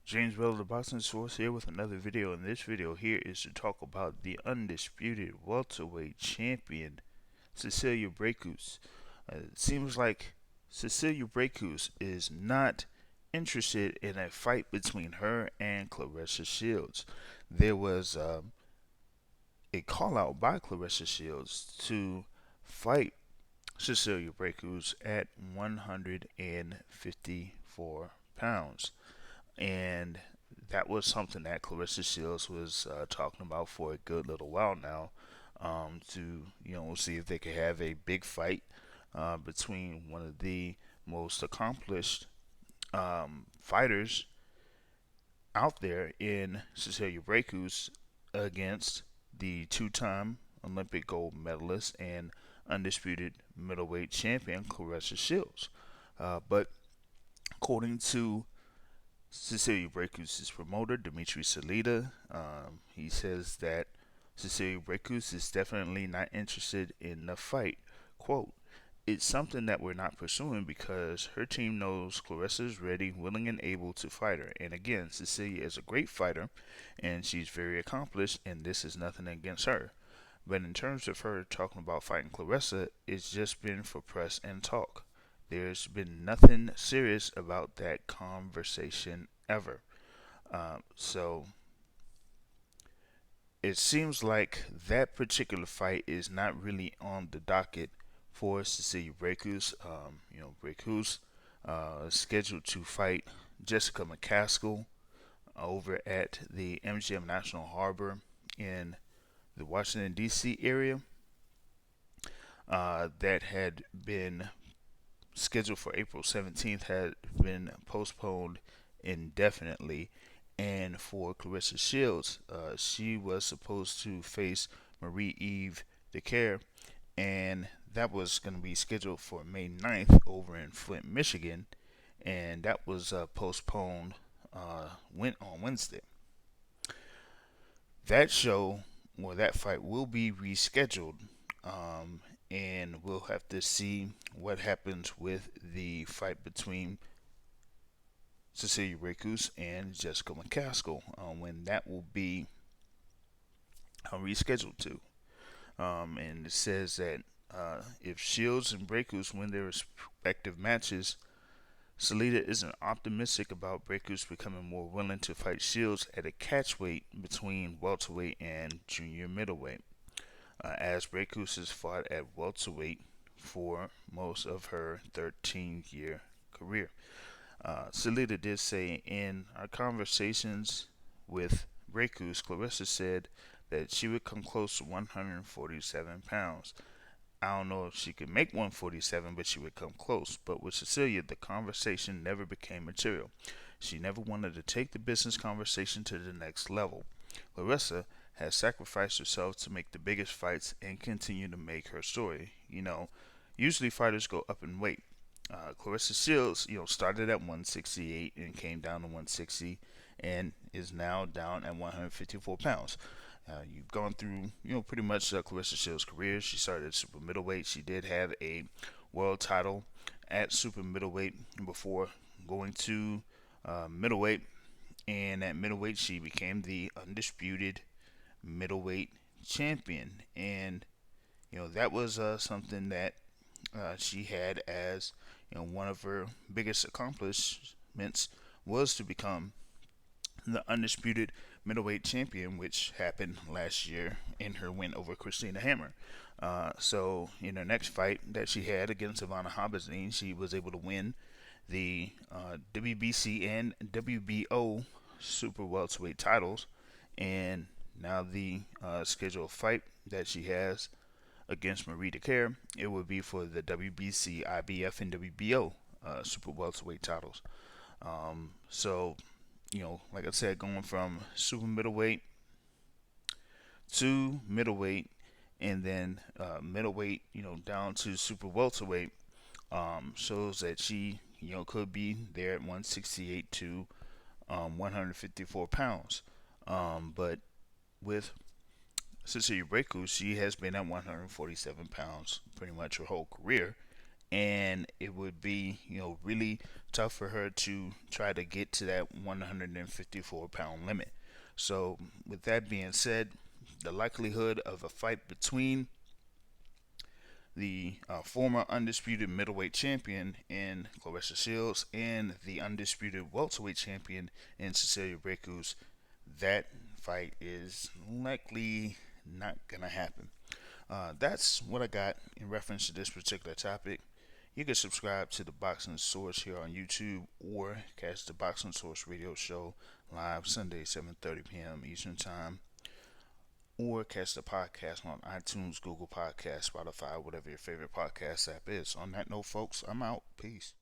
James Bell, the Boxing Source, here with another video. And this video here is to talk about the undisputed welterweight champion, Cecilia Braekhus. It seems like Cecilia Braekhus is not interested in a fight between her and Claressa Shields. There was a call out by Claressa Shields to fight Cecilia Braekhus at 154 pounds. And that was something that Claressa Shields was talking about for a good little while now, to see if they could have a big fight between one of the most accomplished fighters out there in Cecilia Braekhus against the two-time Olympic gold medalist and undisputed middleweight champion Claressa Shields. But according to Cecilia Braekhus' promoter, Dmitry Salita, he says that Cecilia Braekhus is definitely not interested in the fight. Quote, "It's something that we're not pursuing because her team knows Claressa is ready, willing, and able to fight her. And again, Cecilia is a great fighter, and she's very accomplished, and this is nothing against her. But in terms of her talking about fighting Claressa, it's just been for press and talk. There's been nothing serious about that conversation ever." So it seems like that particular fight is not really on the docket for Cecilia Braekhus. Braekhus is scheduled to fight Jessica McCaskill over at the MGM National Harbor in the Washington, D.C. area. That had been scheduled for April 17th, had been postponed indefinitely. And for Claressa Shields, she was supposed to face Marie-Eve Dicaire, and that was going to be scheduled for May 9th over in Flint, Michigan, and that was postponed went on Wednesday. That show or that fight will be rescheduled, and we'll have to see what happens with the fight between Cecilia Braekhus and Jessica McCaskill, when that will be rescheduled to. And it says that if Shields and Braekhus win their respective matches, Salita isn't optimistic about Braekhus becoming more willing to fight Shields at a catchweight between welterweight and junior middleweight, as Braekhus has fought at welterweight for most of her 13-year career. Salita did say, "In our conversations with Braekhus, Claressa said that she would come close to 147 pounds. I don't know if she could make 147, but she would come close. But with Cecilia, the conversation never became material. She never wanted to take the business conversation to the next level. Claressa has sacrificed herself to make the biggest fights and continue to make her story. Usually fighters go up in weight. Claressa Shields, started at 168 and came down to 160 and is now down at 154 pounds. You've gone through, pretty much Claressa Shields' career. She started at super middleweight. She did have a world title at super middleweight before going to middleweight. And at middleweight, she became the undisputed middleweight champion. And, that was something that she had as one of her biggest accomplishments was to become the undisputed middleweight champion, which happened last year in her win over Christina Hammer. So in her next fight that she had against Ivana Habazin, she was able to win the WBC and WBO super welterweight titles, and now the scheduled fight that she has against Marie Dicaire, it would be for the WBC, IBF, and WBO super welterweight titles. So, like I said, going from super middleweight to middleweight, and then middleweight, down to super welterweight, shows that she, could be there at 168 to 154 pounds. But with Cecilia Braekhus, she has been at 147 pounds pretty much her whole career, and it would be, really tough for her to try to get to that 154-pound limit. So, with that being said, the likelihood of a fight between the former undisputed middleweight champion in Claressa Shields and the undisputed welterweight champion in Cecilia Braekhus, that fight is likely not gonna happen. That's what I got in reference to this particular topic. You can subscribe to the Boxing Source here on YouTube or catch the Boxing Source radio show live Sunday 7:30 p.m. Eastern Time, or catch the podcast on iTunes, Google Podcasts, Spotify, whatever your favorite podcast app is. On that note, folks, I'm out. Peace.